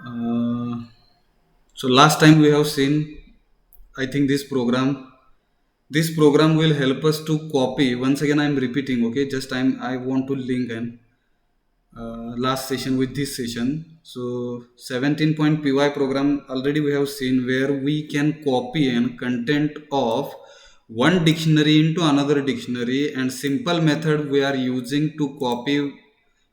Uh, so last time we have seen, I think this program will help us to copy. Once again, I'm repeating. Okay, just I want to link and last session with this session. So 17.py program already we have seen where we can copy and content of one dictionary into another dictionary, and simple method we are using to copy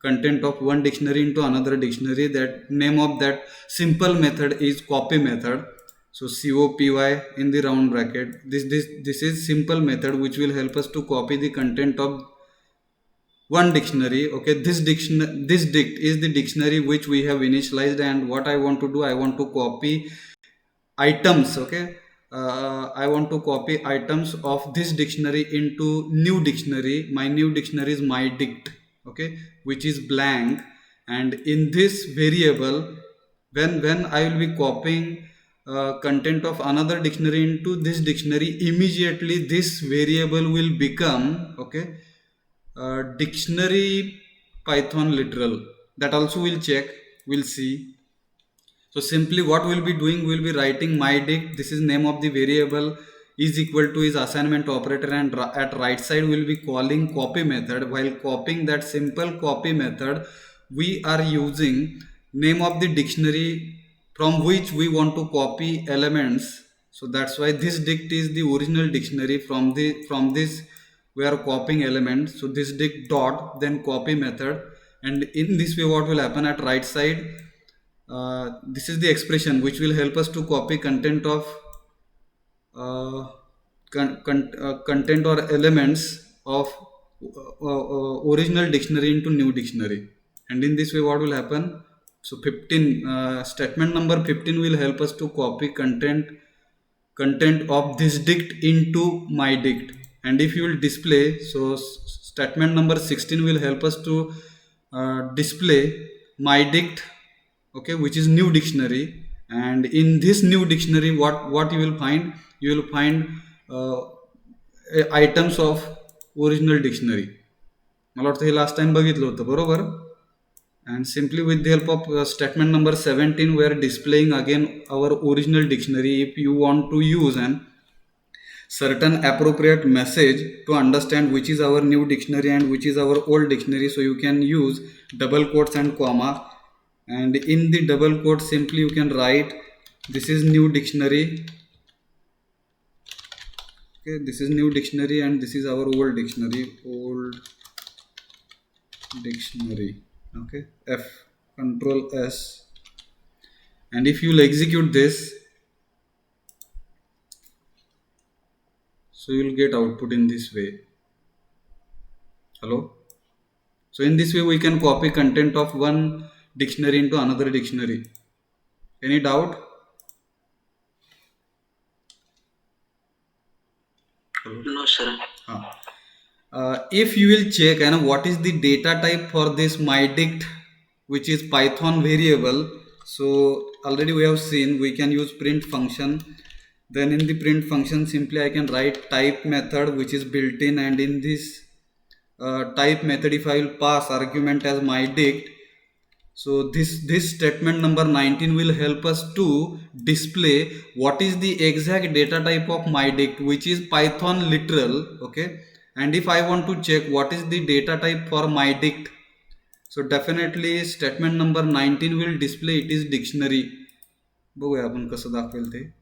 content of one dictionary into another dictionary. That name of that simple method is copy method. So copy in the round bracket. This is simple method which will help us to copy the content of one dictionary. Okay, this dict is the dictionary which we have initialized, and what I want to do, I want to copy items. Okay, I want to copy items of this dictionary into new dictionary. My new dictionary is my dict. Okay, which is blank. And in this variable, when I will be copying content of another dictionary into this dictionary, immediately this variable will become, okay, dictionary python literal. That also we'll check, we'll see. So simply what we'll be doing, we'll be writing my dict, this is name of the variable, is equal to is assignment operator, and at right side we'll be calling copy method. While copying that simple copy method, we are using name of the dictionary from which we want to copy elements. So that's why this dict is the original dictionary. From this we are copying elements. So this dict dot then copy method, and in this way what will happen at right side, this is the expression which will help us to copy content of content or elements of original dictionary into new dictionary. And in this way what will happen, so 15 statement number 15 will help us to copy content of this dict into my dict. And if you will display, so statement number 16 will help us to display my dict, okay, which is new dictionary. And in this new dictionary, what you will find, you will find uh, items of original dictionary. मला वाटतं हे last time बघितलं होतं बरोबर. And simply with the help of statement number 17, we are displaying again our original dictionary. If you want to use an certain appropriate message to understand which is our new dictionary and which is our old dictionary, so you can use double quotes and comma. And in the double quote, simply you can write this is new dictionary. Okay, this is new dictionary and this is our old dictionary. Okay, F, control S. And if you will execute this, so you will get output in this way. Hello. So in this way we can copy content of one dictionary into another dictionary. Any doubt? No, sir. If you will check, and what is the data type for this mydict, which is Python variable. So already we have seen we can use print function. Then in the print function, simply I can write type method which is built in, and in this type method, if I will pass argument as mydict, so this statement number 19 will help us to display what is the exact data type of mydict, which is Python literal. Okay, and if I want to check what is the data type for mydict, so definitely statement number 19 will display it is dictionary. बघूया आपण कसं दाखवेल ते.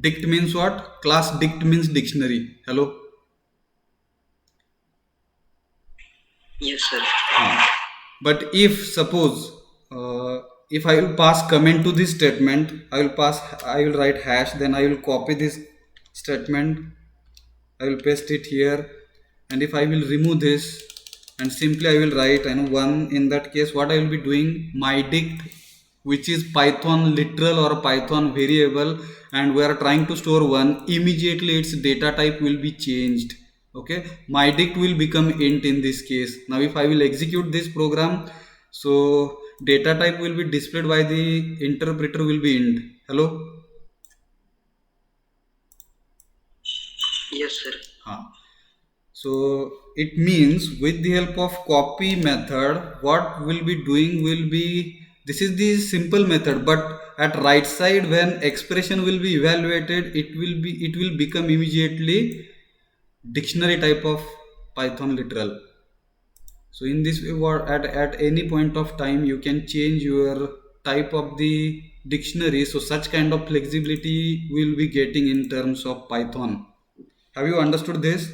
Dict means what? Class dict means dictionary. Hello. Yes, sir. But if suppose if I will pass comment to this statement, I will write hash, then I will copy this statement, I will paste it here. And if I will remove this and simply I will write and one, in that case what I will be doing, my dict, which is Python literal or Python variable, and we are trying to store one, immediately its data type will be changed. Okay, my dict will become int in this case. Now if I will execute this program, so data type will be displayed by the interpreter will be int. Hello. Yes, sir. So it means with the help of copy method, what we'll be doing will be This is the simple method, but at right side when expression will be evaluated, it will become immediately dictionary type of Python literal. So in this way, what at any point of time you can change your type of the dictionary. So such kind of flexibility will be getting in terms of Python. Have you understood this?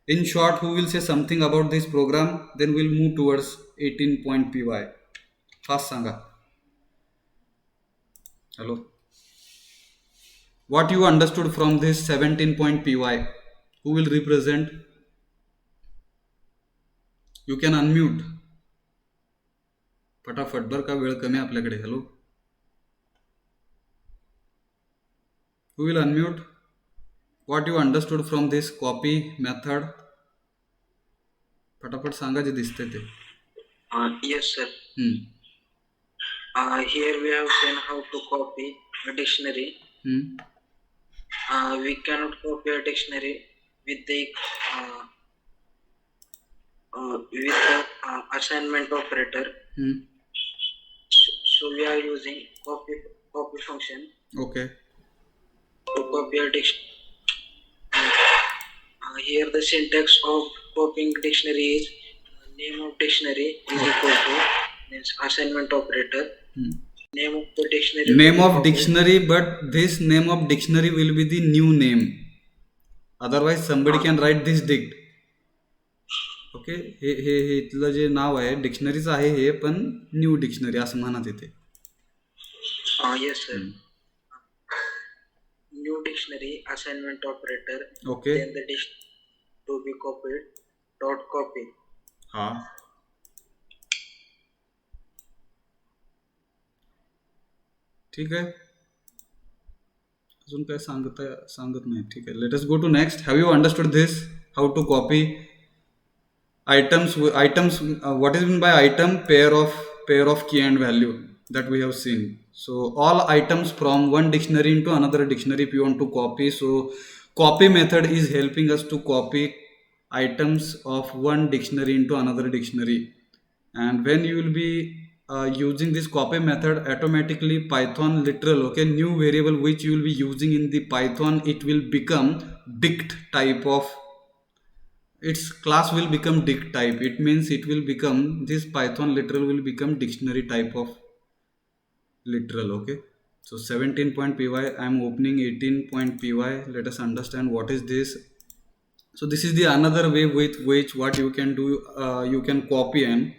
In short, who will say something about this program? Then we'll move towards 18.py. Fast Sanga. Hello. What you understood from this 17.py? Who will represent? You can unmute. फटाफट बर का वेळ कमी आपल्याकडे. Hello. Who will unmute? What you understood from this copy method? फटाफट सांगा जे दिसते ते. Yes, sir. Here we have seen how to copy a dictionary. We cannot copy a dictionary with the assignment operator. So we are using copy function. Okay. To copy a dictionary. Here the syntax of copying dictionary is name of dictionary is equal to means assignment operator. Name of the dictionary. Name of dictionary, but this name of dictionary will be the new name. Otherwise somebody can write this dict. Okay. हे इथलं जे नाव आहे डिक्शनरीच आहे हे, पण new dictionary असं म्हणत येते. Yes, sir. New dictionary assignment operator. Okay. Then the dictionary to be copied dot copy. हा. ठीक आहे. अजून काय सांगत नाही. ठीक आहे. Let us go to next. Have you understood this? How to copy items. What is meant by item? Pair of key and value that we have seen. So all items from one dictionary into another dictionary if you want to copy. So copy method is helping us to copy items of one dictionary into another dictionary. And when you will be using this copy method, automatically Python literal, okay, new variable which you will be using in the Python, it will become dict type of, its class will become dict type. It means it will become, this Python literal will become dictionary type of literal. Okay. So 17.py, I am opening 18.py. Let us understand what is this. So this is the another way with which what you can do. You can copy and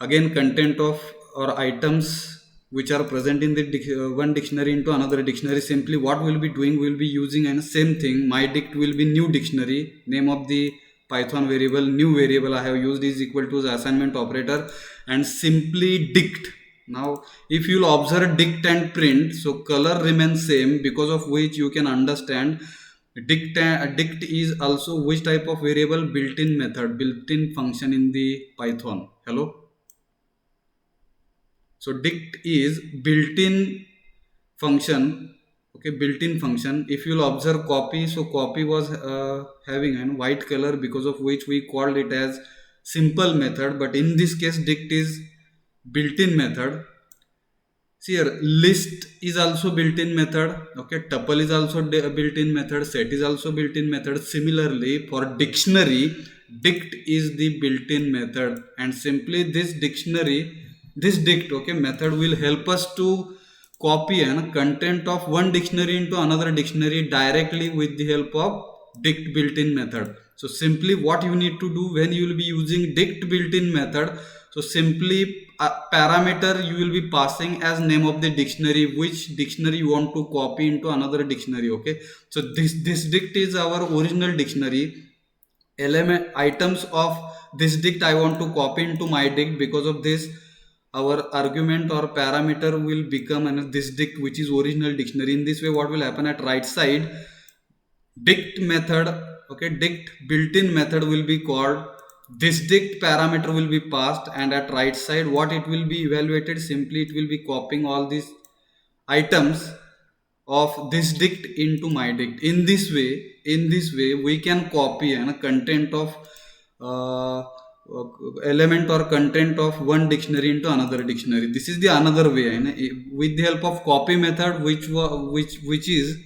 again content of or items which are present in the one dictionary into another dictionary. Simply what we'll be doing, we'll be using and same thing. My dict will be new dictionary. Name of the Python variable, new variable I have used is equal to the assignment operator, and simply dict. Now if you'll observe dict and print, so color remains same, because of which you can understand dict is also which type of variable? Built-in method, built-in function in the Python. Hello. So dict is built-in function. Okay, built-in function. If you'll observe copy, so copy was having a white color, because of which we called it as simple method. But in this case dict is built-in method. See here, list is also built-in method. Okay, tuple is also built-in method. Set is also built-in method. Similarly for dictionary, dict is the built-in method, and simply this dict, okay, method will help us to copy and content of one dictionary into another dictionary directly with the help of dict built-in method. So simply what you need to do when you will be using dict built-in method, so simply a parameter you will be passing as name of the dictionary, which dictionary you want to copy into another dictionary. Okay, so this dict is our original dictionary. Element items of this dict I want to copy into my dict. Because of this, our argument or parameter will become this dict, which is original dictionary. In this way what will happen, at right side dict method, okay, dict built-in method will be called, this dict parameter will be passed, and at right side what it will be evaluated, simply it will be copying all these items of this dict into my dict. In this way we can copy and content of element or content of one dictionary into another dictionary. This is the another way, with the help of copy method, which is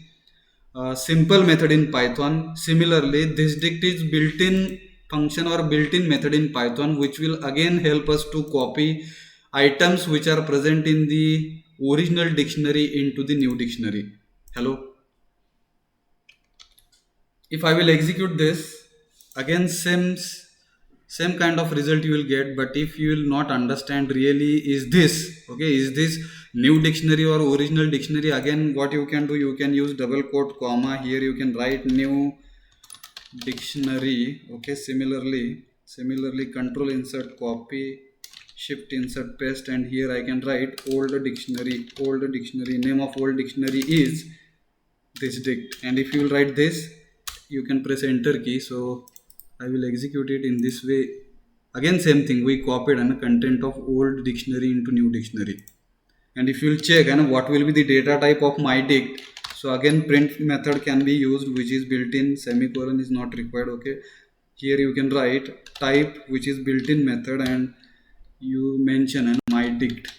simple method in Python. Similarly, this dict is built-in function or built-in method in Python, which will again help us to copy items which are present in the original dictionary into the new dictionary. Hello. If I will execute this, again same kind of result you will get. But if you will not understand really is this new dictionary or original dictionary, again what you can do, you can use double quote comma. Here you can write new dictionary. Okay, similarly control insert copy, shift insert paste, and here I can write old dictionary. Name of old dictionary is this dict. And if you will write this, you can press enter key. So I will execute it in this way. Again same thing, we copied and content of old dictionary into new dictionary. And if you will check and what will be the data type of my dict, so again print method can be used, which is built in, semicolon is not required. Okay, here you can write type, which is built-in method, and you mention and my dict.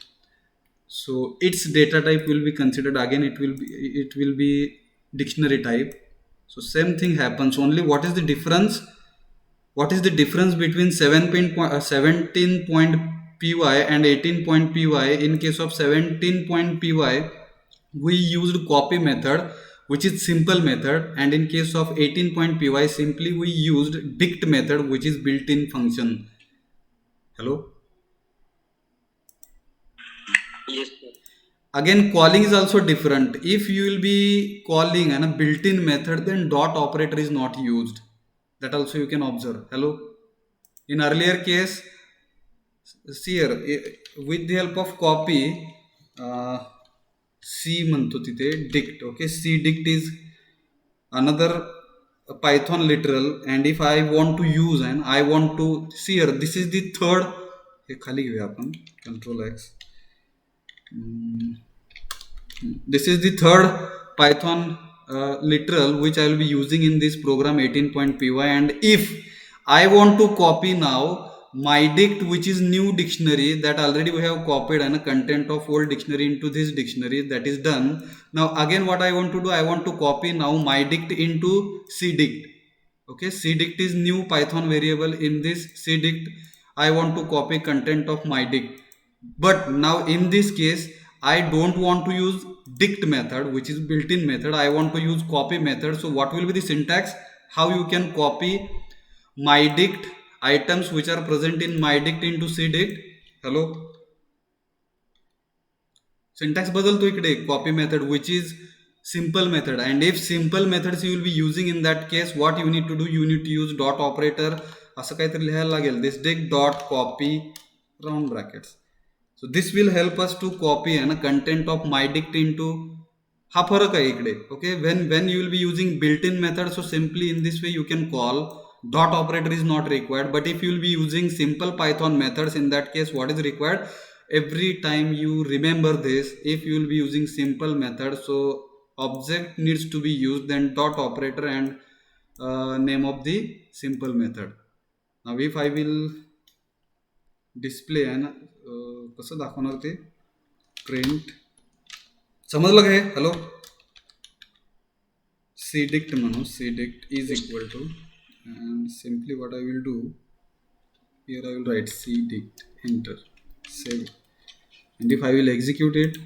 So its data type will be considered. Again it will be dictionary type. So same thing happens, only what is the difference between 17.py and 18.py? In case of 17.py, we used copy method, which is simple method, and in case of 18.py, simply we used dict method, which is built-in function. Hello. Yes, sir. Again calling is also different. If you will be calling a built-in method, then dot operator is not used. That also you can observe. Hello. In earlier case, see here, with the help of copy, C म्हणतो तिथे dict. Okay, C dict is another Python literal, and if I want to use and I want to see here, this is the third. हे खाली घेऊया आपण, Control X. This is the third Python literal which I will be using in this program 18.py. And if I want to copy now my dict, which is new dictionary, that already we have copied and a content of old dictionary into this dictionary, that is done. Now again what I want to do, I want to copy now my dict into cdict. Okay, cdict is new Python variable. In this cdict I want to copy content of my dict. But now in this case I don't want to use dict method, which is built-in method. I want to use copy method. So what will be the syntax? How you can copy my dict items which are present in my dict into cdict? Hello. Syntax बदलतो इकडे, copy method, which is simple method. And if simple methods you will be using, in that case what you need to do, you need to use dot operator. असं काहीतरी लिहायला लागेल, this dict dot copy round brackets. So this will help us to copy and content of my dict into. हा फरक आहे इकडे. Okay, when you will be using built-in method, so simply in this way you can call, dot operator is not required. But if you will be using simple Python methods, in that case what is required? Every time you remember this, if you will be using simple method, so object needs to be used, then dot operator and name of the simple method. Now if I will display and कसं दाखवणार ते, print, समजलं का हे? Hello. cdict म्हणू, cdict is equal to, and simply what I will do, here I will write cdict, enter, save, and if I will execute it,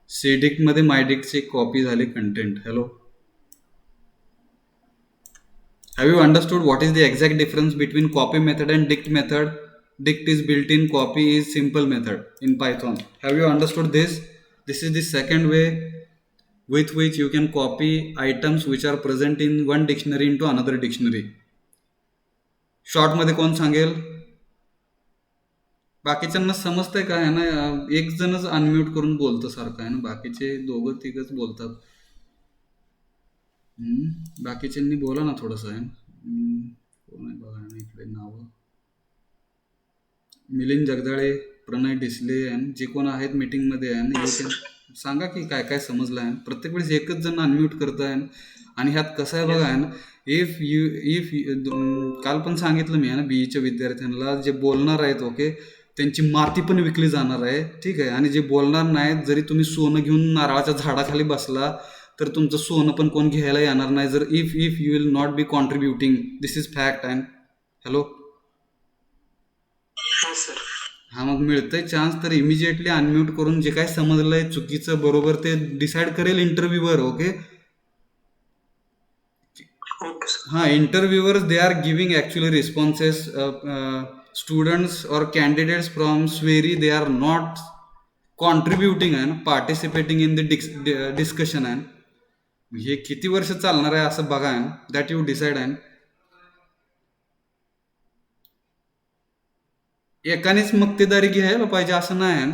cdict मध्ये mydict ची copy झाली content. Hello. Have you understood what is the exact difference between copy method and dict method? Dict is built-in, copy is simple method in Python. Have you understood this? This is the second way with which you can copy items which are present in one dictionary into another dictionary. Short मध्ये कोण सांगेल? बाकीच्यांना समजतंय का? आहे ना, एक जणच unmute करून बोलतं सारखं आहे ना, बाकीचे दोघं तिघच बोलतात. बाकीच्यांनी बोला ना थोडंसं आहे. कोण आहे बघा ना इकडे नाव, मिलिंद जगदाळे, प्रणय डिसले, आणि जे कोण आहेत मीटिंगमध्ये आहे ना, सांगा की काय काय समजलं आहे. प्रत्येक वेळेस एकच जण अनम्यूट करत आहे आणि ह्यात कसं आहे बघा ना, इफ काल पण सांगितलं मी ना बीईच्या विद्यार्थ्यांना, जे बोलणार आहेत ओके त्यांची माती पण विकली जाणार आहे, ठीक आहे. आणि जे बोलणार नाहीत, जरी तुम्ही सोनं घेऊन नारळाच्या झाडाखाली बसला तर तुमचं सोनं पण कोण घ्यायला येणार नाही, जर if you will not be contributing. This is fact. And hello, sir. हा मग मिळतंय चान्स तर इमिजिएटली अनम्यूट करून जे काय समजलंय चुकीचं बरोबर ते डिसाईड करेल इंटरव्ह्यूवर. Okay okay sir. हाँ, interviewers they are giving actually responses. Students or candidates from Sweri, they are not contributing and participating in the discussion. and हे किती वर्ष चालणार आहे असं बघा, दॅट यू डिसाइड. अँड एकानेच मक्तेदारी घ्यायला पाहिजे असं नाही.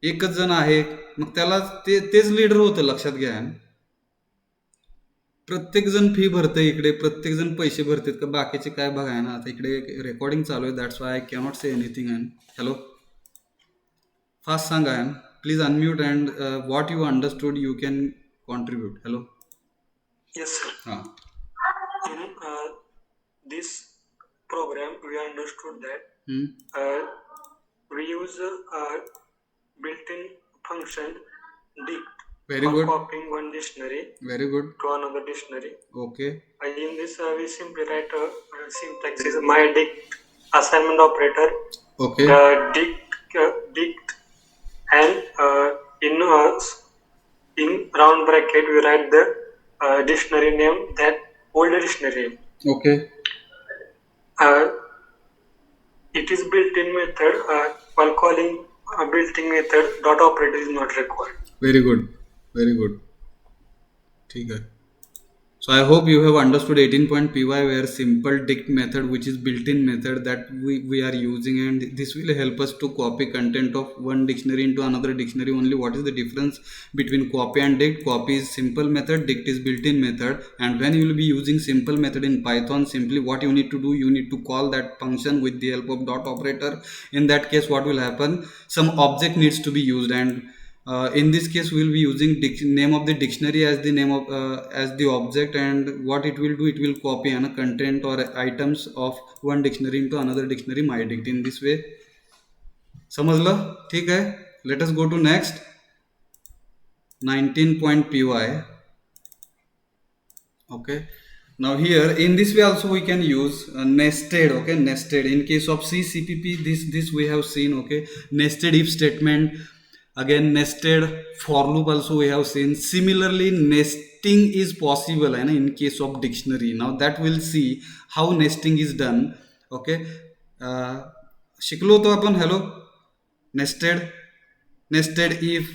एकच जण आहे मग त्याला तेच लीडर होतं, लक्षात घ्या. प्रत्येक जण फी भरतंय इकडे, प्रत्येक जण पैसे भरतात का बाकीचे काय बघाय ना. आता इकडे रेकॉर्डिंग चालू आहे, that's why I cannot say anything. And hello, fast Sanga and please unmute and what you understood you can contribute. Hello. Yes, sir. हां. In this program, we understood that we use a built-in function dict Very for good. copying one dictionary Very good. to another dictionary. Okay. In this, we simply write a syntax is my dict assignment operator. Okay. Dict, and in round bracket we write the dictionary name, that old dictionary. Okay. It is built-in method. While calling a built-in method, dot operator is not required. Very good. Very good. ठीक है. So I hope you have understood 18.py, where simple dict method, which is built-in method that we are using, and this will help us to copy content of one dictionary into another dictionary. Only what is the difference between copy and dict? Copy is simple method, dict is built-in method. And when you will be using simple method in Python, simply what you need to do, you need to call that function with the help of dot operator. In that case, what will happen? Some object needs to be used, and in this case we will be using name of the dictionary as the name of as the object, and what it will do, it will copy content or items of one dictionary into another dictionary, my dict. In this way, समझलं? ठीक है. Let us go to next 19.py. Okay, now here in this way also we can use nested. Okay, nested. In case of CCPP, this we have seen. Okay, nested if statement. Again, nested for loop also we have seen. Similarly, nesting is possible in case of dictionary. Now that we'll see how nesting is done. Okay, शिकलो तो आपण. Hello, nested if,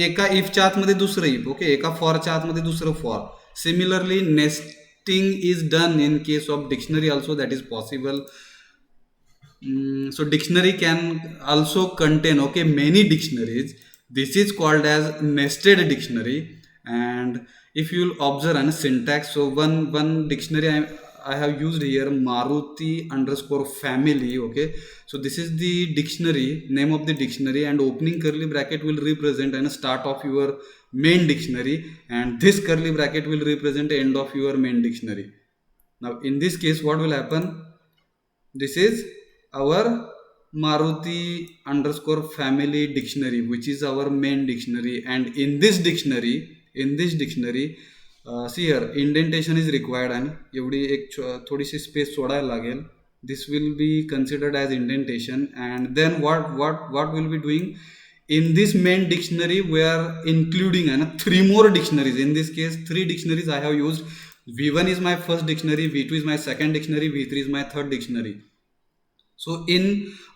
एका इफच्या आतमध्ये दुसरं if. Okay, एका फॉरच्या आतमध्ये दुसरं for. Similarly nesting is done in case of dictionary also, that is possible. So dictionary can also contain many dictionaries. This is called as nested dictionary. And if you will observe a syntax, so one dictionary I have used here, Maruti _ family. Okay, so this is the dictionary, name of the dictionary, and opening curly bracket will represent and start of your main dictionary, and this curly bracket will represent the end of your main dictionary. Now in this case, what will happen? This is our Maruti _ family dictionary, which is our main dictionary. And in this dictionary, see here, indentation is required, and एवढी एक थोडीशी space सोडायला लागेल. This will be considered as indentation. And then what will be doing? In this main dictionary, we are including 3 more dictionaries. In this case, 3 dictionaries I have used. V1 is my first dictionary, V2 is my second dictionary, V3 is my third dictionary. So in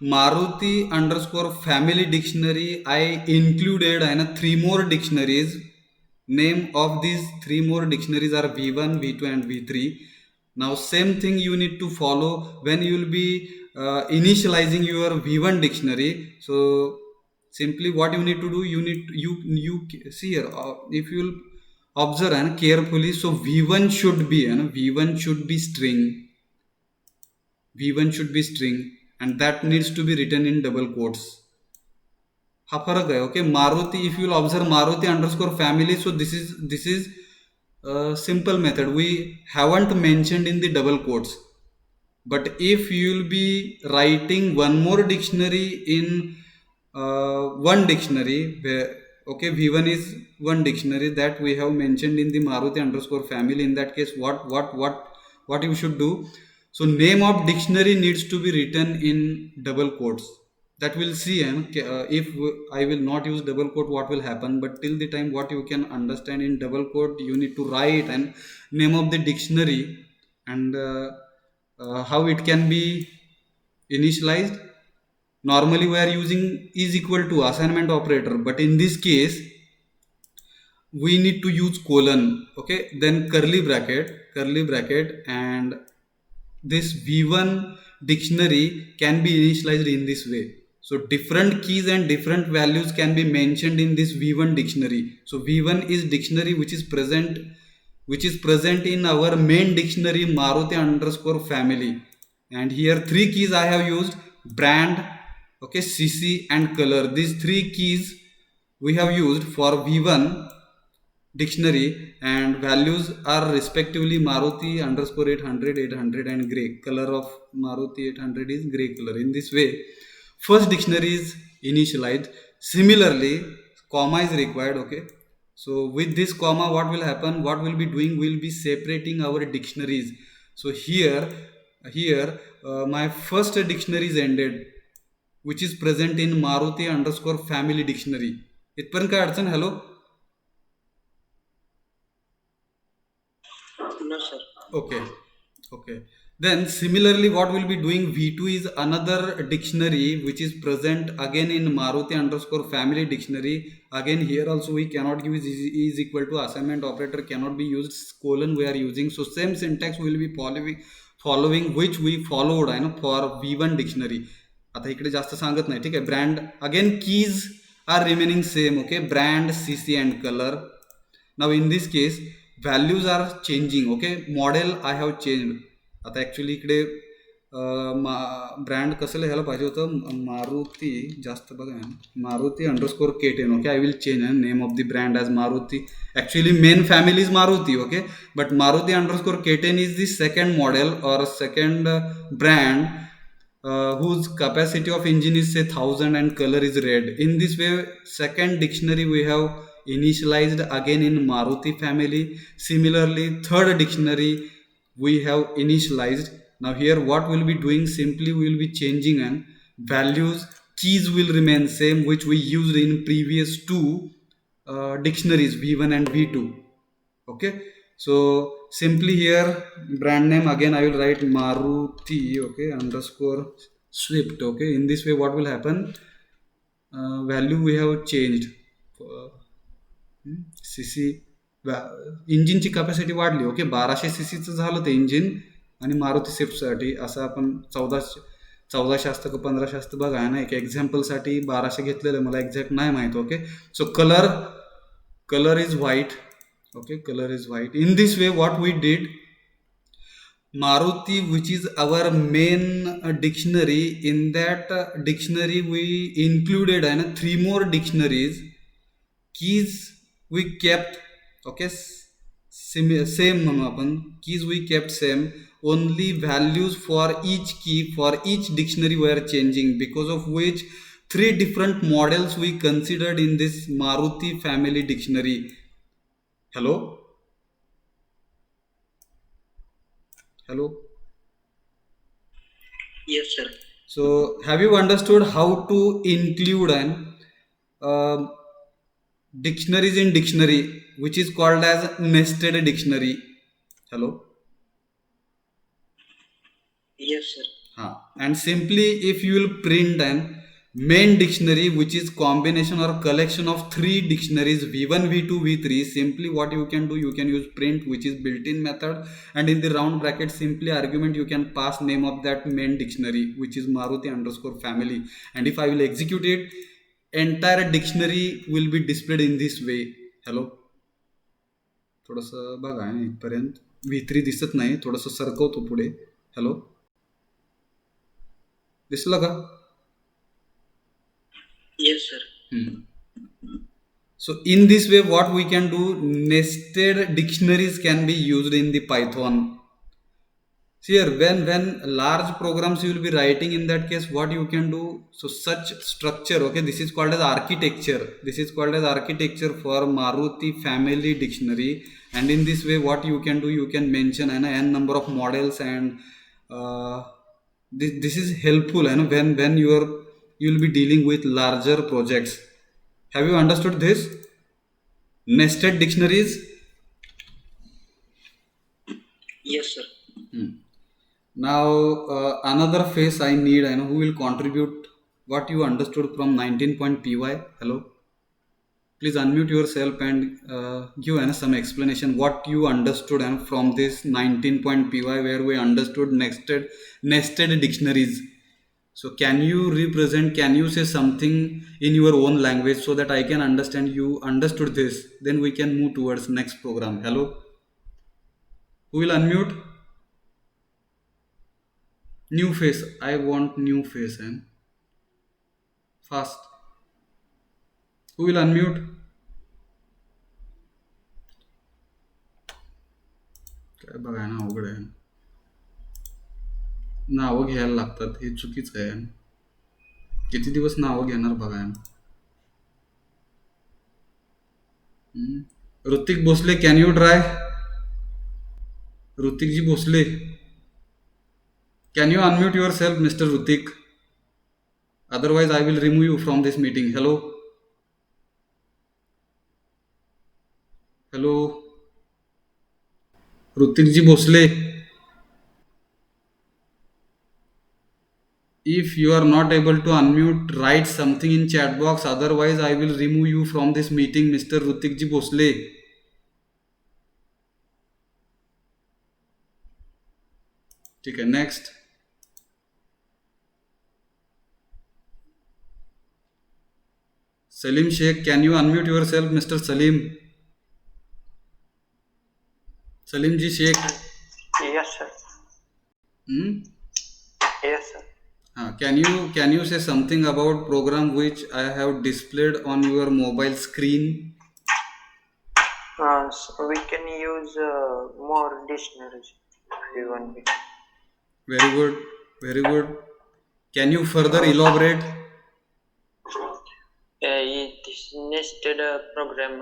Maruti _ family dictionary, I included 3 more dictionaries. Name of these 3 more dictionaries are V1, V2 and V3. Now same thing you need to follow when you will be initializing your V1 dictionary. So simply what you need to do, you see here, if you will observe carefully, so V1 should be string. V1 should be string, and that needs to be written in double quotes. हा फरक आहे. Okay, Maruti, if you will observe Maruti _ family, so this is simple method. We haven't mentioned in the double quotes. But if you will be writing one more dictionary in one dictionary, where okay, V1 is one dictionary that we have mentioned in the Maruti underscore family. In that case, what you should do? So name of dictionary needs to be written in double quotes. That will see, and if I will not use double quote, what will happen? But till the time what you can understand in double quote, you need to write and name of the dictionary and how it can be initialized. Normally we are using is equal to assignment operator, but in this case we need to use colon. Okay, then curly bracket, and this v1 dictionary can be initialized in this way. So different keys and different values can be mentioned in this v1 dictionary. So v1 is dictionary which is present in our main dictionary Maruti underscore family. And here three keys I have used: brand, okay, cc and color. These three keys we have used for v1 dictionary, and values are respectively Maruti underscore 800, 800 and gray. Color of Maruti 800 is gray color. In this way, first dictionary is initialized. Similarly, comma is required. Okay, so with this comma, what will happen? What we'll be doing? We'll be separating our dictionaries. So here, my first dictionary is ended, which is present in Maruti underscore family dictionary. इथपर्यंत काय अडचण? Hello. No, sir. Okay. Then similarly, what we'll be doing, V2 is another dictionary which is present again in Maruti underscore family dictionary. Again, here also we cannot use is equal to assignment operator, cannot be used, colon we are using. So same syntax we will be following which we followed for V1 dictionary. आता इकडे जास्त सांगत नाही, ठीक आहे. Brand again keys are remaining same. Okay, brand, CC and colour. नाव in this case values are changing. Okay, model I have change. आता actually इकडे ब्रँड कसं लिहायला पाहिजे होतं, मारुती जास्त बघा, Maruti underscore K10. Okay, I will change name of the brand as Maruti. Actually main family is Maruti. Okay, but Maruti underscore K10 is the second model or second brand whose capacity of engine is say 1000 and color is red. In this way, second dictionary we have initialized again in Maruti family. Similarly, third dictionary we have initialized. Now here what we'll be doing, simply we will be changing and values, keys will remain same which we used in previous two dictionaries V1 and V2. Okay, so simply here brand name again I will write Maruti, okay, underscore Swift. Okay, in this way what will happen, value we have changed. CC इंजिनची capacity वाढली. Okay, 1200 सीसीचं झालं ते engine, आणि मारुती स्विफ्टसाठी असं आपण 1400 असतं का 1500 असतं बघा, आहे ना. एक एक्झाम्पलसाठी 1200 घेतलेलं, मला एक्झॅक्ट नाही माहीत. Okay, so colour is white. Okay, color is white. In this way what we did, Maruti, which is our main dictionary, in that dictionary we included three more dictionaries. Keys we kept, okay, same म्हणू आपण. Keys we kept same, only values for each key for each dictionary were changing, because of which three different models we considered in this Maruti family dictionary. Hello. Yes, sir. So have you understood how to include an dictionaries in dictionary, which is called as nested dictionary? Hello. Yes, sir. And simply if you will print an main dictionary, which is combination or collection of three dictionaries V1, V2, V3, simply what you can do, you can use print, which is built-in method, and in the round bracket simply argument you can pass name of that main dictionary, which is Maruti underscore family. And if I will execute it, entire dictionary will be displayed in this way. Hello. थोडंसं बघा, इथपर्यंत V3 दिसत नाही, थोडंसं सरकवतो पुढे. Hello, दिसलं का? Yes, sir. So in this way, what we can do, nested dictionaries can be used in the Python. See here, when large programs you will be writing, in that case, what you can do, so such structure, okay, this is called as architecture. This is called as architecture for Maruti family dictionary. And in this way, what you can do, you can mention n number of models, and this is helpful, when you will be dealing with larger projects. Have you understood this? Nested dictionaries. Yes, sir. Now, another phase I need, who will contribute what you understood from 19.py. Hello, please unmute yourself and give some explanation what you understood and from this 19.py, where we understood nested dictionaries. So can you represent, can you say something in your own language so that I can understand you understood this? Then we can move towards next program. Hello, who will unmute? New face. I want new face and fast. Who will unmute? काय बघा ना, अवघड आहे. नावं घ्यायला लागतात, हे चुकीचं आहे. किती दिवस नावं घेणार बघा. Hrithik Bhosale, can you try? Hrithik ji Bhosale, can you unmute yourself, Mr. Rutik? Otherwise, I will remove you from this meeting. Hello? Hello? Rutik ji Bhosle. If you are not able to unmute, write something in chat box. Otherwise, I will remove you from this meeting, Mr. Rutik ji Bhosle. ठीक है, next. Salim Sheikh, can you unmute yourself, Mr. Salim? Salim ji Sheikh. Yes, sir. Yes, sir. Can you say something about program which I have displayed on your mobile screen? So we can use more dictionaries if you want. Very good, very good. Can you further elaborate? This nested program.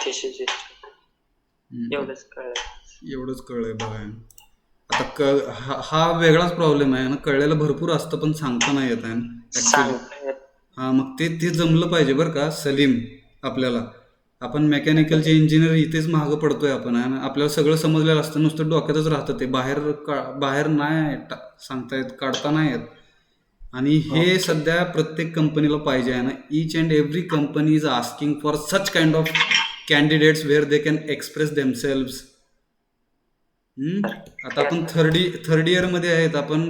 This is it. एवढंच कळलंय बघा. आता हा वेगळाच problem आहे ना, कळलेलं भरपूर असतं पण सांगता नाही येत आहे. हा, मग ते जमलं पाहिजे बरं का सलीम. आपल्याला, आपण मेकॅनिकलचे इंजिनियर इथेच महाग पडतोय आपण, आपल्याला सगळं समजलेलं असतं, नुसतं डोक्यातच राहतं ते, बाहेर नाही सांगता येत, काढता नाही येत. आणि हे सध्या प्रत्येक कंपनीला पाहिजे आहे ना. Each and every company is asking for such kind of candidates where they can express themselves. आता आपण थर्ड इयरमध्ये आहेत, आपण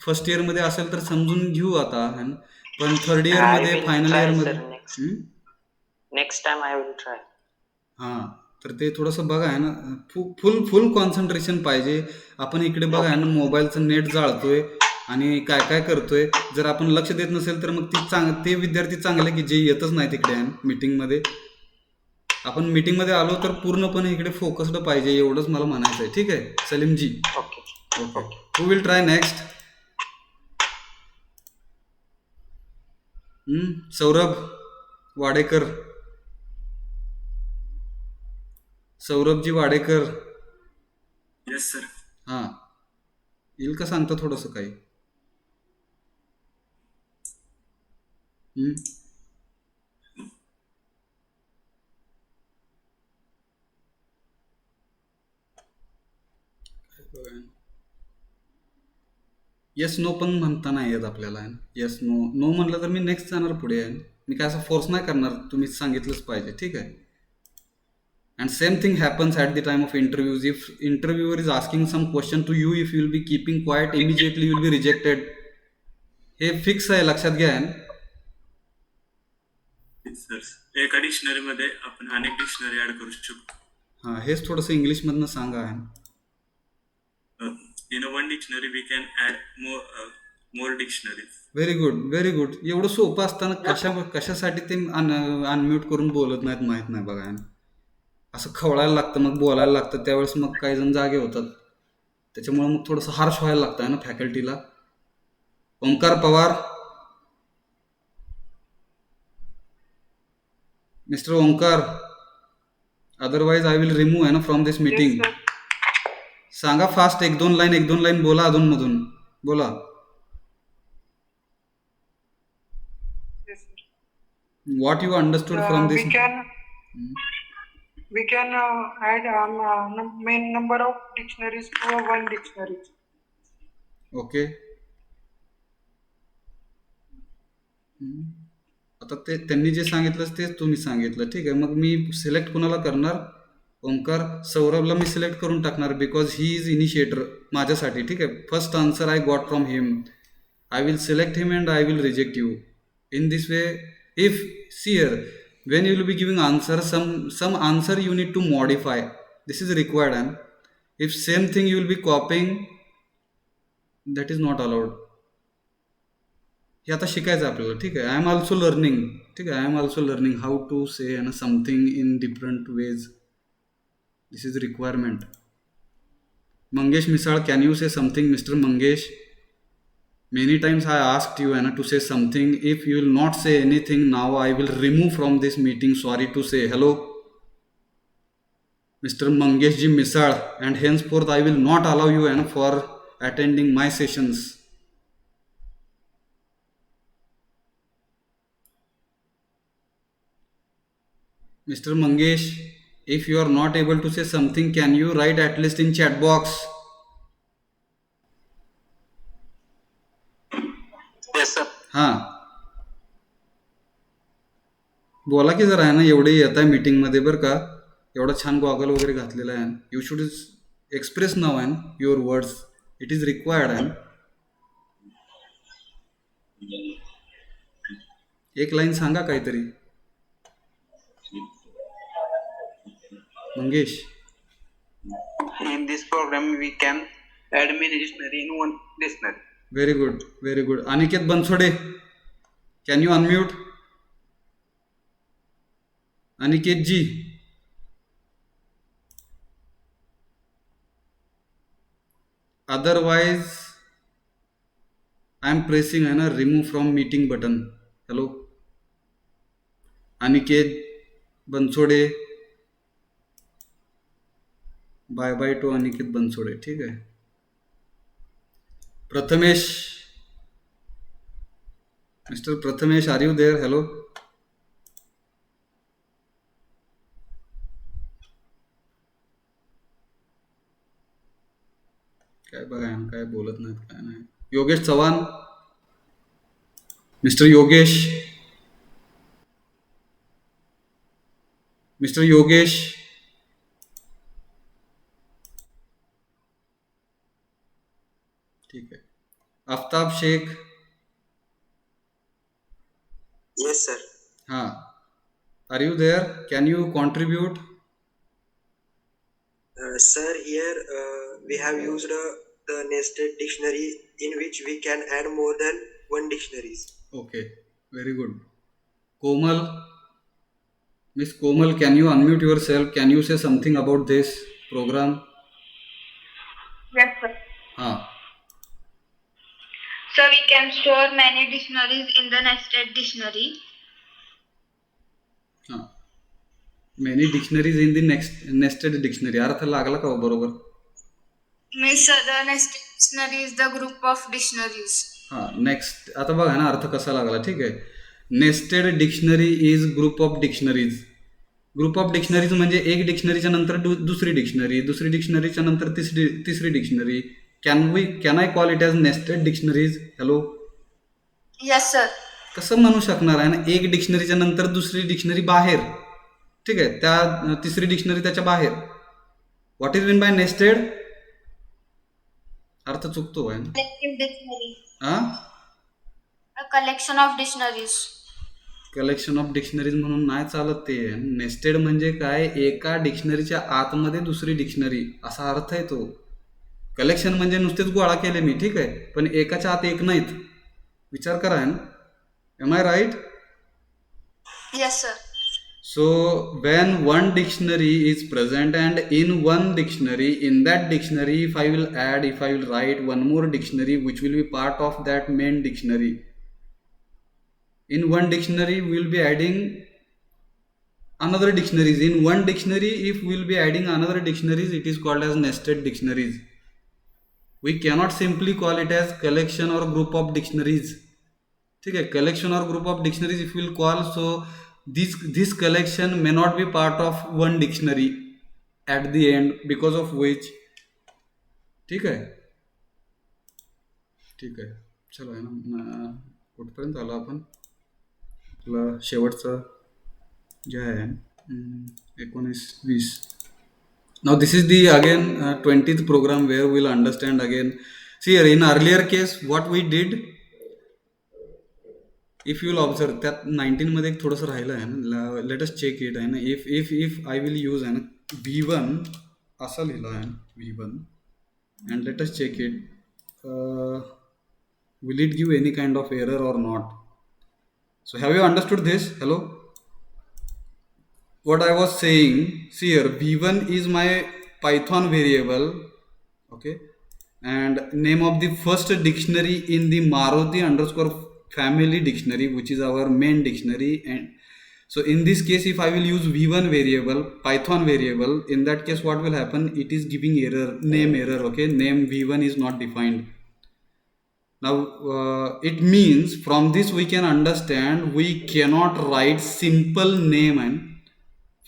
फर्स्ट इयरमध्ये असेल तर समजून घेऊ आता, पण थर्ड इयरमध्ये, फायनल इयरमध्ये next time I will try. हां, तर ते थोडंसं बघा आहे ना, फुल कॉन्सन्ट्रेशन पाहिजे. आपण इकडे बघा आहे ना, मोबाईलचं नेट जाळतोय आणि काय काय करतोय. जर आपण लक्ष देत नसेल तर मग ते विद्यार्थी चांगले की जे येतच नाही तिकडे मीटिंगमध्ये. आपण मीटिंगमध्ये आलो तर पूर्णपणे इकडे फोकस्ड पाहिजे, एवढंच मला म्हणायचं आहे. ठीक आहे Salimji? Okay. Who will try next? Saurabh Wadekar. Saurabhji Wadekar. Yes sir. हां, येईल का सांगता थोडंसं काही? येस नो पण म्हणता नाही येत आपल्याला. येस नो म्हणलं तर मी नेक्स्ट जाणार पुढे. मी काय असं फोर्स नाही करणार, तुम्ही सांगितलंच पाहिजे. ठीक आहे. And same thing happens at the time of interviews. If interviewer is asking some question to you, if you will be keeping quiet, immediately you will be rejected. हे फिक्स आहे, लक्षात घ्या. सर, एका डिक्शनरी मध्ये आपण अनेक dictionary add करू शकतो. हां, हेच थोडंसं इंग्लिश मधनं सांगा. In a one dictionary we can add more more dictionaries. Very good, very good. एवढं सोपं असताना कशासाठी ते अनम्यूट करून बोलत नाहीत माहीत नाही बघा. असं खवळायला लागतं, मग बोलायला लागतं, त्यावेळेस मग काही जण जागे होतात. त्याच्यामुळे मग थोडंसं हार्श व्हायला लागतं आहे ना फॅकल्टीला. Omkar Pawar, mister Omkar, otherwise I will remove आहे ना फ्रॉम दिस मीटिंग. सांगा फास्ट, एक दोन लाईन बोला अधूनमधून, बोला. What you understood from this? We can add main number of dictionaries to one dictionary. Okay. आता ते त्यांनी जे सांगितलं तेच तुम्ही सांगितलं, ठीक आहे. मग मी सिलेक्ट कुणाला करणार? ओंकार. सौरभला मी सिलेक्ट करून टाकणार बिकॉज ही इज इनिशिएटर माझ्यासाठी, ठीक आहे. First answer I got from him. I will select him and I will reject you. In this way, if see here, when you will be giving answer, some answer you need to modify. This is required, and if same thing you will be copying, that is not allowed. हे आता शिकायचं आपल्याला, ठीक आहे. I am also learning, ठीक आहे. I am also learning how to say something in different ways. This is requirement. Mangesh Misal, can you say something? Mister Mangesh, many times I asked you to say something. If you will not say anything now, I will remove from this meeting. Sorry to say. Hello, Mr. Mangesh ji Misal, and henceforth I will not allow you for attending my sessions. Mr. Mangesh, if you are not able to say something, can you write at least in chat box? Yes, sir. हां, बोला की जरा, आहे ना. एवढे येत आहे मीटिंगमध्ये बरं का, एवढा छान गॉगल वगैरे घातलेला आहे. यू शुड एक्सप्रेस नाव आहे your words. It is required आहे. एक लाईन सांगा काहीतरी. Mangesh, In this program, we can add many dictionary in one dictionary. Very good, very good. Aniket Bansode, can you unmute? Aniket ji, otherwise I am pressing है ना remove from meeting button. Hello Aniket Bansode, bye bye to Aniket Bansode, ठीक आहे. Prathamesh, mister Prathamesh, are you there? Hello, काय बघा काय बोलत नाहीत, काय नाही. योगेश चव्हाण, मिस्टर योगेश, मिस्टर योगेश, ठीक आहे. Aftab Shaikh, Yes, sir. हां, are you there? Can you contribute? Sir, here we have used the nested dictionary in which we can add more than one dictionaries. Okay, very good. Komal, Miss Komal, can you unmute yourself? Can you say something about this program? Yes, sir. हाँ, So we can store many dictionaries in the nested dictionary. हाँ. Many dictionaries in the nested dictionary. अर्थ लागला का हो बरोबर? Means the nested dictionary is the group of dictionaries. हां, next. आता बघा ना अर्थ कसा लागला, ठीक आहे. Nested dictionary is group of dictionaries. Group of dictionaries म्हणजे एक डिक्शनरीच्या नंतर दुसरी डिक्शनरी, दुसरी डिक्शनरीच्या नंतर तिसरी dictionary. Can I call it as nested dictionaries? Hello, Yes, sir. कसं म्हणू शकणार आहे ना, एक डिक्शनरीच्या नंतर दुसरी डिक्शनरी बाहेर, ठीक आहे, त्या तिसरी डिक्शनरी त्याच्या बाहेर. What is mean by nested? अर्थ चुकतो आहे ना. Collective dictionary. हां, A collection of dictionaries. Collection of dictionaries म्हणून नाही चालत ते. नेस्टेड म्हणजे काय, एका डिक्शनरीच्या आतमध्ये दुसरी डिक्शनरी असा अर्थ आहे तो. कलेक्शन म्हणजे नुसतेच गोळा केले मी, ठीक आहे, पण एकाच्या आत एक नाहीत. विचार करा आहे ना. Am I right? Yes, sir. So when one dictionary is present and in one dictionary, in that dictionary, if I will write one more dictionary which will be part of that main dictionary. In one dictionary we will be adding another dictionaries. In one dictionary if we will be adding another dictionaries, it is called as nested dictionaries. We cannot simply call it as collection or group of dictionaries. ठीक है, collection or group of dictionaries if we will call, so this collection may not be part of one dictionary at the end, because of which. ठीक आहे, ठीक आहे, चलो आहे ना, कुठपर्यंत आलो आपण. आपला शेवटचं जे आहे 19-20. Now this is the again 20th program where we will understand again. See here, in earlier case what we did, if you will observe, त्यात 19 मध्ये एक थोडंसं राहिलं आहे ना. लेट अस चेक इट आहे ना. इफ आय विल यूज आहे ना V1 असं लिहिलं आहे V1 and let us check it, will it give any kind of error or not. So have you understood this? Hello, what I was saying, see here, V1 is my Python variable, okay, and name of the first dictionary in the Maruti underscore family dictionary, which is our main dictionary. And so in this case, if I will use V1 variable, Python variable, in that case what will happen, it is giving error, name error, okay, name V1 is not defined. Now it means from this we can understand we cannot write simple name and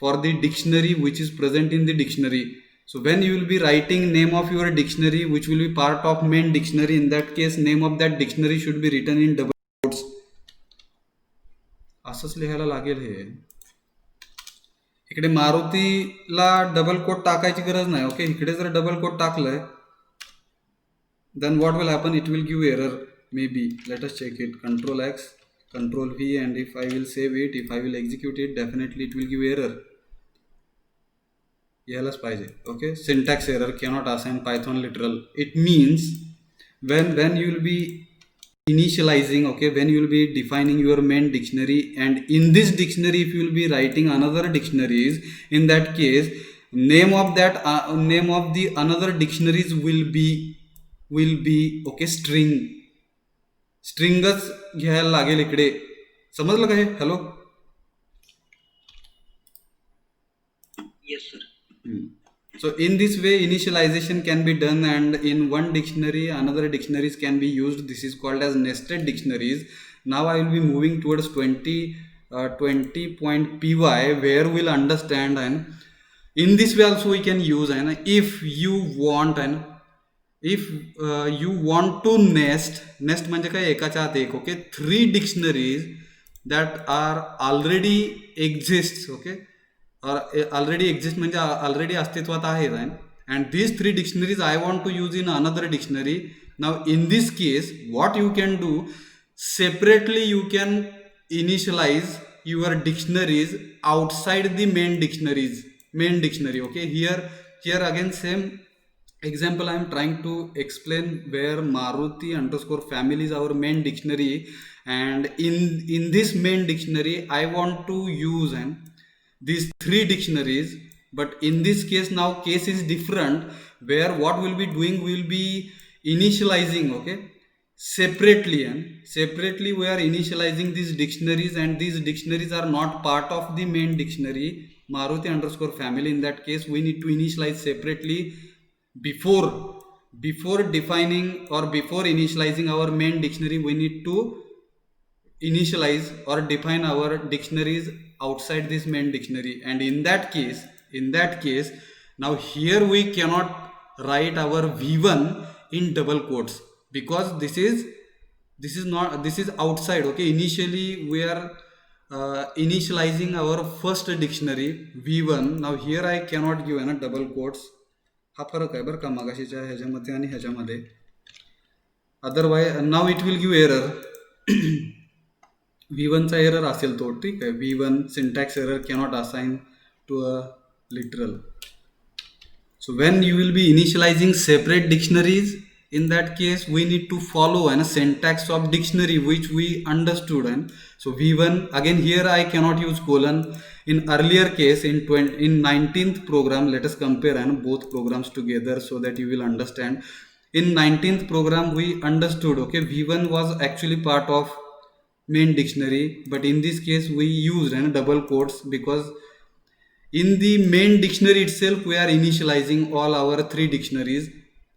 for the dictionary which is present in the dictionary. So when you will be writing name of your dictionary which will be part of main dictionary, in that case name of that dictionary should be written in double quotes. असंच लिहायला लागेल हे. इकडे मारुतीला double coat टाकायची गरज नाही, okay. इकडे जर double coat टाकलंय, then what will happen, it will give error maybe. Let us check it. Control X, Control V, and if I will save it, if I will execute it, definitely it will give error. यायलाच पाहिजे, okay. Syntax error, cannot assign Python literal. It means when you will be initializing, okay, when you will be defining your main dictionary, and in this dictionary if you will be writing another dictionaries, in that case name of the another dictionaries will be okay, स्ट्रिंगच घ्यायला लागेल इकडे. समजलं का हे? Hello. Yes, sir. So in this way initialization can be done, and in one dictionary another dictionaries can be used. This is called as nested dictionaries. Now I will be moving towards 20.py where we'll understand, and in this way also we can use, and if you want, and if you want to nest म्हणजे काय, एकाच्या आत एक, okay, 3 dictionaries that are already exists, okay, or already exist म्हणजे already अस्तित्वात आहेत, and these 3 dictionaries I want to use in another dictionary. Now in this case what you can do, separately you can initialize your dictionaries outside the main dictionary, okay. Here again same example I am trying to explain, where Maruti underscore family is our main dictionary, and in this main dictionary I want to use these 3 dictionaries. But in this case now case is different, where what we'll be doing, we'll be initializing, okay, separately, and separately we are initializing these dictionaries, and these dictionaries are not part of the main dictionary Maruti underscore family. In that case we need to initialize separately. Before defining or before initializing our main dictionary, we need to initialize or define our dictionaries outside this main dictionary. And in that case now here we cannot write our V1 in double quotes, because this is outside, okay. Initially we are initializing our first dictionary V1. Now here I cannot give double quotes. हा फरक आहे बरं का मगाशीच्या ह्याच्यामध्ये आणि ह्याच्यामध्ये. Otherwise now it will give error. V1चा error असेल तो, ठीक आहे. V1 syntax error, cannot assign to a literal. So when you will be initializing separate dictionaries, in that case we need to follow a syntax of dictionary which we understood. And so v1, again here I cannot use colon. In earlier case in 19th program, let us compare and both programs together so that you will understand. In 19th program we understood, okay, v1 was actually part of main dictionary, but in this case we used double quotes because in the main dictionary itself we are initializing all our three dictionaries.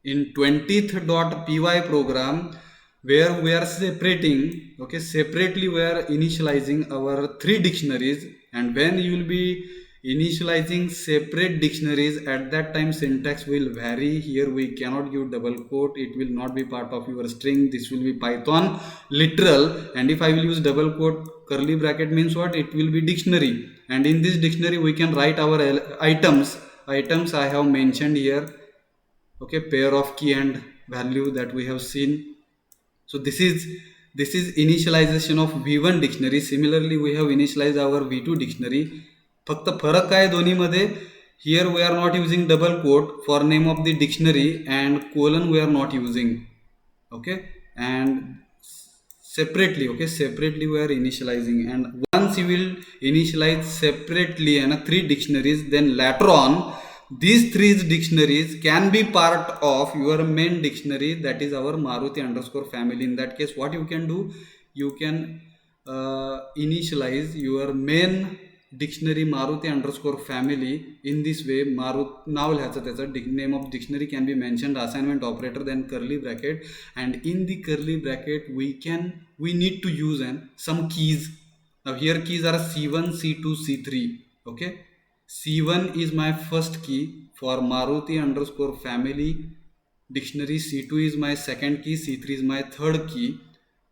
In 20th.py program where we are separating, okay, separately we are initializing our three dictionaries. And when you will be initializing separate dictionaries, at that time syntax will vary. Here we cannot use double quote, it will not be part of your string, this will be Python literal. And if I will use double quote, curly bracket means what? It will be dictionary, and in this dictionary we can write our items. I have mentioned here, okay, pair of key and value that we have seen. So this is initialization of v1 dictionary. Similarly we have initialized our v2 dictionary. फक्त फरक काय दोन्ही मध्ये? Here we are not using double quote for name of the dictionary and colon we are not using, okay, and separately we are initializing. And once you will initialize separately and three dictionaries, then later on these three dictionaries can be part of your main dictionary, that is our Maruti_family. In that case what you can do, you can initialize your main dictionary Maruti_family in this way. नाव लिहायचं त्याचं, name of dictionary can be mentioned, assignment operator, then curly bracket, and in the curly bracket we need to use some keys. Now here keys are C1, C2, C3, okay. C1 is my first key for Maruti_family dictionary, C2 is my second key, C3 is my third key.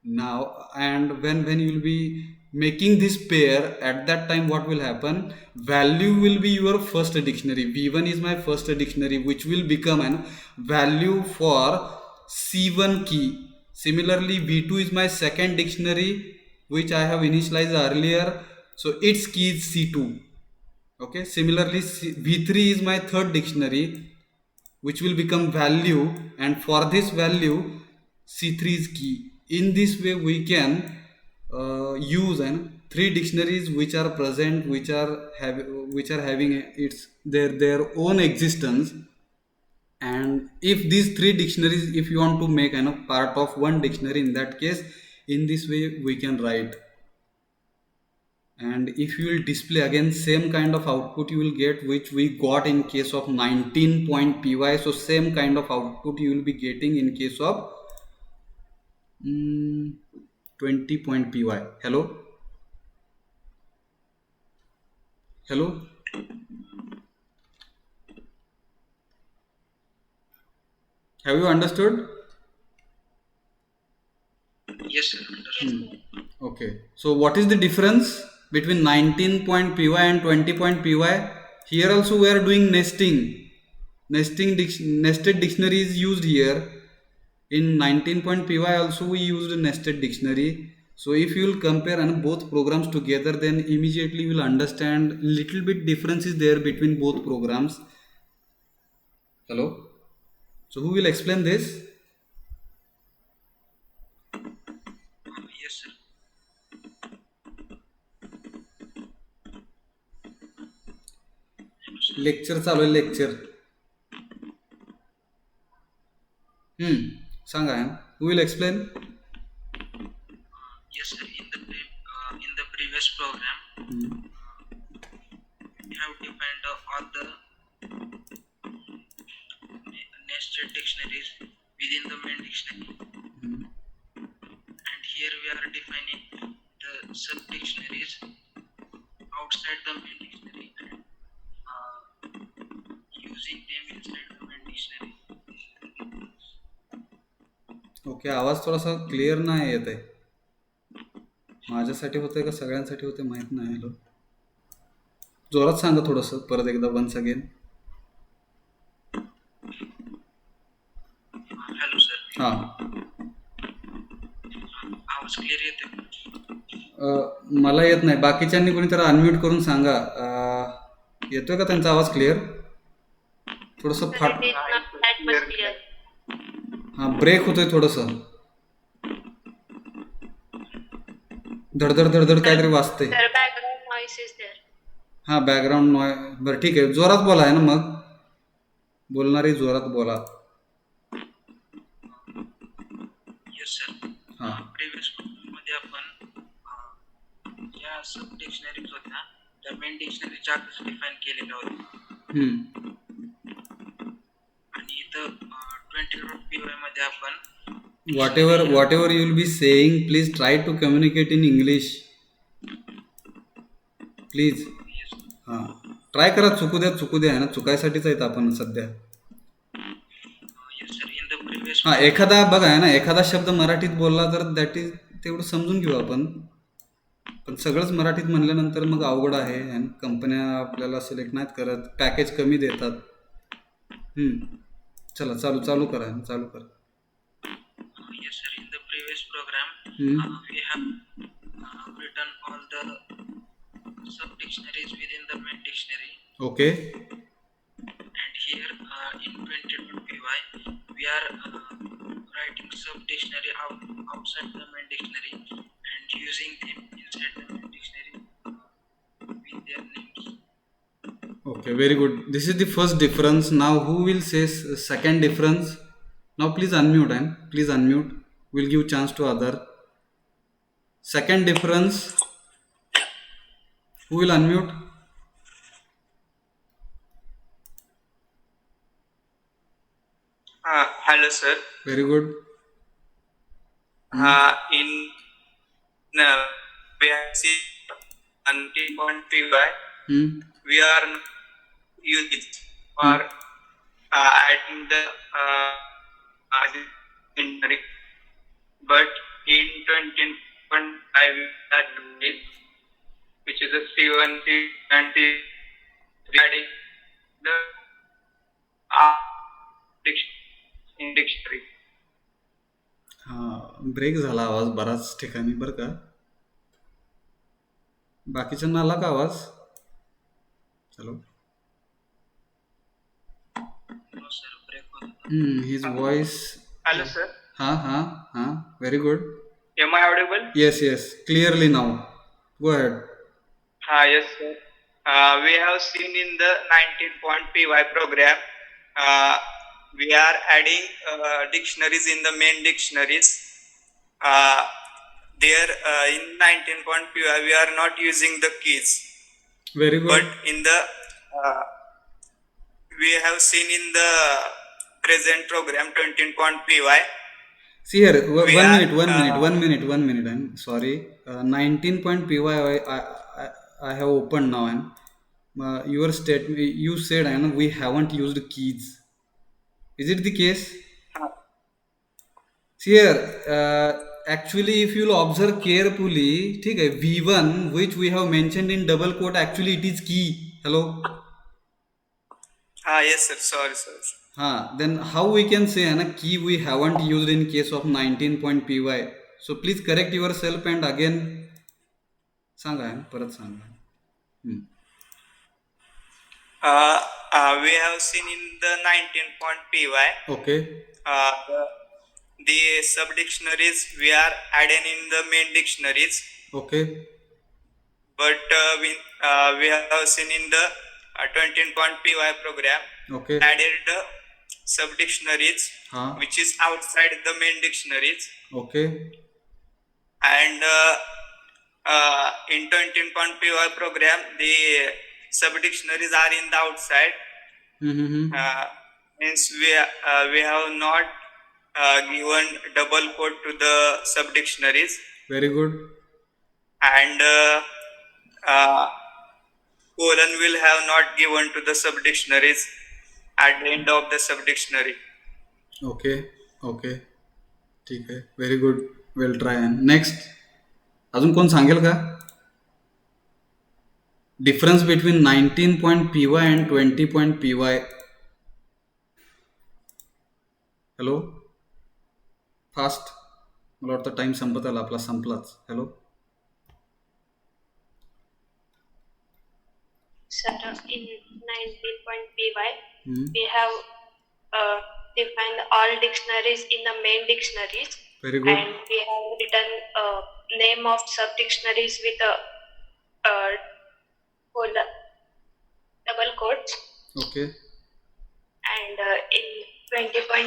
Now, and when you will be making this pair, at that time what will happen? Value will be your first dictionary. V1 is my first dictionary which will become an value for C1 key. Similarly V2 is my second dictionary which I have initialized earlier, so its key is C2, okay. Similarly V3 is my third dictionary which will become value, and for this value C3 is key. In this way we can use three dictionaries which are present, which are having their own existence. And if these three dictionaries, if you want to make part of one dictionary, in that case in this way we can write. And if you will display, again same kind of output you will get which we got in case of 19.py. So same kind of output you will be getting in case of 20.py. hello have you understood? Yes, sir. Understood. Okay, so what is the difference between 19.py and 20.py? Here also we are doing nested dictionary is used here. In 19.py also we used a nested dictionary. So if you will compare both programs together, then immediately you will understand little bit difference is there between both programs. Hello? So who will explain this? Yes, sir. Lecture चालू आहे, lecture. Sanga, who will explain? Yes, sir. In the previous program, we have defined all the nested dictionaries within the main dictionary, and here we are defining the sub dictionaries outside the main dictionary and using them inside the main dictionary. Okay, आवाज थोडासा clear नाही येत आहे. माझ्यासाठी होतंय का सगळ्यांसाठी होतंय माहित नाही. हॅलो, जोरात सांगा थोडंसं परत एकदा, वन्स अगेन. Hello sir. हां, आवाज क्लिअर येते? मला येत नाही. बाकीच्यांनी कोणीतरी अनम्यूट करून सांगा. येतोय का त्यांचा आवाज क्लिअर? थोडंसं Sir, फाट it is not that much clear. हां ब्रेक होतोय थोडंसं. धडधड धडधड काहीतरी वाजते. Sir, background noise is there. हां बॅकग्राऊंड नॉय. बरं ठीक आहे, जोरात बोला आहे ना मग. बोलणारी जोरात बोला. Yes sir. हां प्रिव्हियस मध्ये आपण ज्या सब डिक्शनरीज होत्या त्या मेन डिक्शनरीच्या आधीच डिफाईन केलेल्या होत्या आणि इथं 20.py मध्ये आपण whatever you will be saying, please try to communicate in English. Please. हां ट्राय करा. चुकू द्या आहे ना, चुकायसाठीच आहेत आपण सध्या. Yes sir in the previous हां एखादा बघा आहे ना, एखादा शब्द मराठीत बोलला तर दॅट इज तेवढं समजून घेऊ आपण. पण सगळंच मराठीत म्हणल्यानंतर मग अवघड आहे आणि कंपन्या आपल्याला सिलेक्ट नाहीत करत, पॅकेज कमी देतात. चला चालू करा. yes sir in the previous program we have written all the sub dictionaries within the main dictionary. Okay. And here in 20.py we are writing sub dictionary outside the main dictionary and using them inside the main dictionary with their names. Okay, very good. This is the first difference. Now who will say second difference? Now please unmute and please unmute. We'll give chance to other. Second difference. Who will unmute? Hello sir. Very good. In we have seen 20.py we are using for adding the dictionary, but in 20.5 we are doing, which is a C1 and adding the dictionary. हां break झाला आवाज बराच ठिकाणी बरं का. बाकीच्यांना आला का आवाज? चलो. No sir break होता. His voice. Hello sir. हाँ very good. Am I audible? Yes clearly now. Go ahead. Yes sir. We have seen in the 19.py program we are adding dictionaries in the main dictionaries. There in 19.py we are not using the keys. Very good. But in the we have seen in the present program 20.py. See here, one minute. I'm sorry. 19.py I have opened now, and your statement you said, and we haven't used keys. Is it the case? See here, actually if you will observe carefully, ठीक है, V1 which we have mentioned in double quote, actually it is key. Hello. Yes sir. Sorry. Then how we can say na key we haven't used in case of 19.py? So please correct yourself and again सांगा परत सांगा. We have seen in the 19.py. Okay. The sub dictionaries we are adding in the main dictionaries. Okay. But we have seen in the 20.py program. Okay. Added the sub dictionaries which is outside the main dictionaries. Okay. And in 20.py program the sub dictionaries are in the outside. Means we have not given double quote to the sub dictionaries. Very good. And colon will have not given to the sub dictionaries at the end of the sub dictionary. Okay. ठीक है. Very good. We'll try. And next, अजून कोण सांगेल का? Difference between 19.py and 20.py. Hello. Fast. मला वाटतं time संपत आला आपला, संपलाच. Hello Sir, in 19.py, Hmm. we have defined all dictionaries in the main dictionaries, Very good. and we have written name of sub-dictionaries with double quotes. Okay. And in 20.py,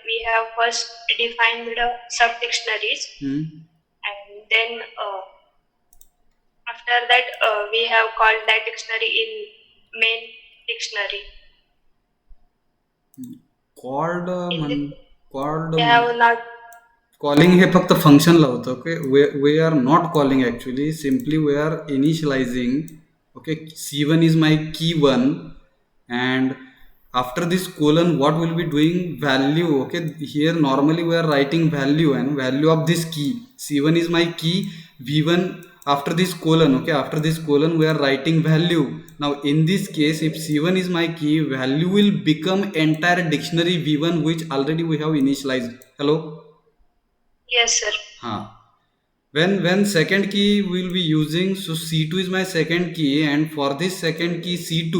we have first defined the sub-dictionaries, Hmm. and then after that we have called that dictionary in main dictionary. Called In this, called we have not. calling हे फक्त फंक्शनला होतं. Okay, we are not calling actually, simply we are initializing. Okay, c1 is my key 1, and after this colon what will be doing value. Okay, here normally we are writing value and value of this key. c1 is my key v1, after this colon. Okay, after this colon we are writing value. Now in this case, if c1 is my key, value will become entire dictionary v1 which already we have initialized. Hello. Yes, sir. When second key will be using, so c2 is my second key, and for this second key c2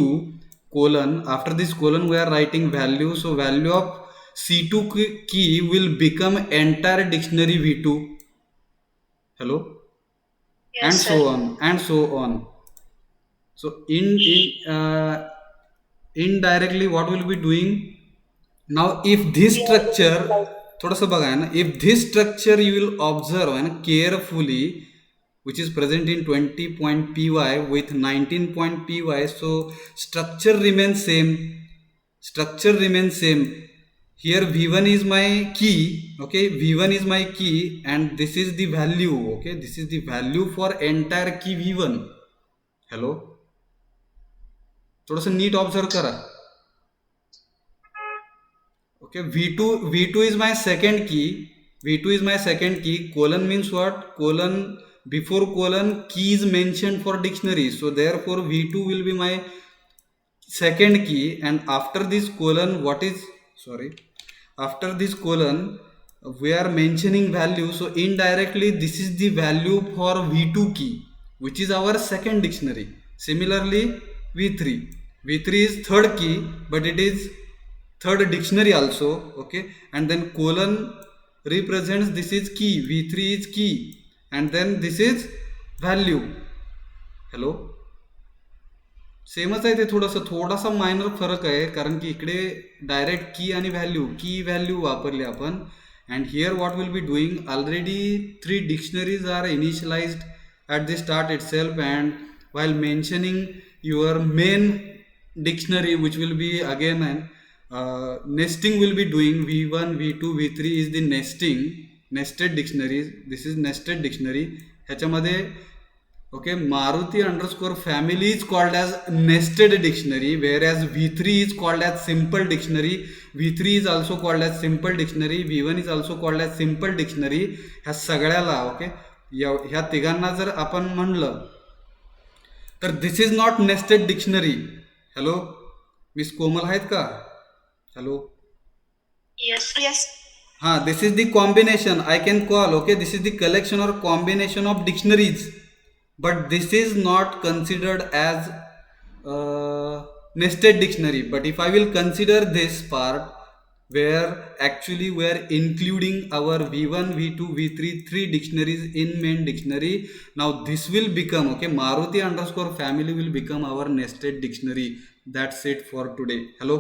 colon, after this colon we are writing value. So value of c2 key will become entire dictionary v2. Hello. Yes, And sir. so on and so on. So indirectly what will be doing now, if this structure, थोडंसं बघा ना, if this structure you will observe and carefully, which is present in 20.py with 19.py, so structure remains same. Here v1 is my key. Okay, v1 is my key, and this is the value. Okay, this is the value for entire key v1. Hello. थोडंसं NEET observe करा. Okay, v2 is my second key. Colon means what? Colon, before colon key is mentioned for dictionary, so therefore v2 will be my second key, and after this colon after this colon we are mentioning value, so indirectly this is the value for v2 key, which is our second dictionary. Similarly, v3 is third key, but it is third dictionary also. Okay, and then colon represents this is key, v3 is key, and then this is value. Hello. सेमच आहे ते. थोडासा minor फरक आहे, कारण की इकडे direct की आणि व्हॅल्यू वापरली आपण. And here what will be doing, already 3 dictionaries are initialized at the start itself, and while mentioning your main dictionary, which will be again nesting will be doing. v1 v2 v3 is the nested dictionaries. This is nested dictionary. ह्याच्यामध्ये okay, Maruti underscore family is called as nested dictionary, whereas v3 is called as simple dictionary. v3 is also called as simple dictionary. v1 is also called as simple dictionary. ह्या सगळ्याला okay, ह्या तिघांना जर आपण म्हणलं तर this is not nested dictionary. Hello, miss Komal आहेत का? Hello. Yes. This is the combination I can call. Okay, this is the collection or combination of dictionaries, but this is not considered as nested dictionary. But if I will consider this part where actually we are including our v1 v2 v3 3 dictionaries in main dictionary, now this will become, okay, Maruti underscore family will become our nested dictionary. That's it for today. Hello.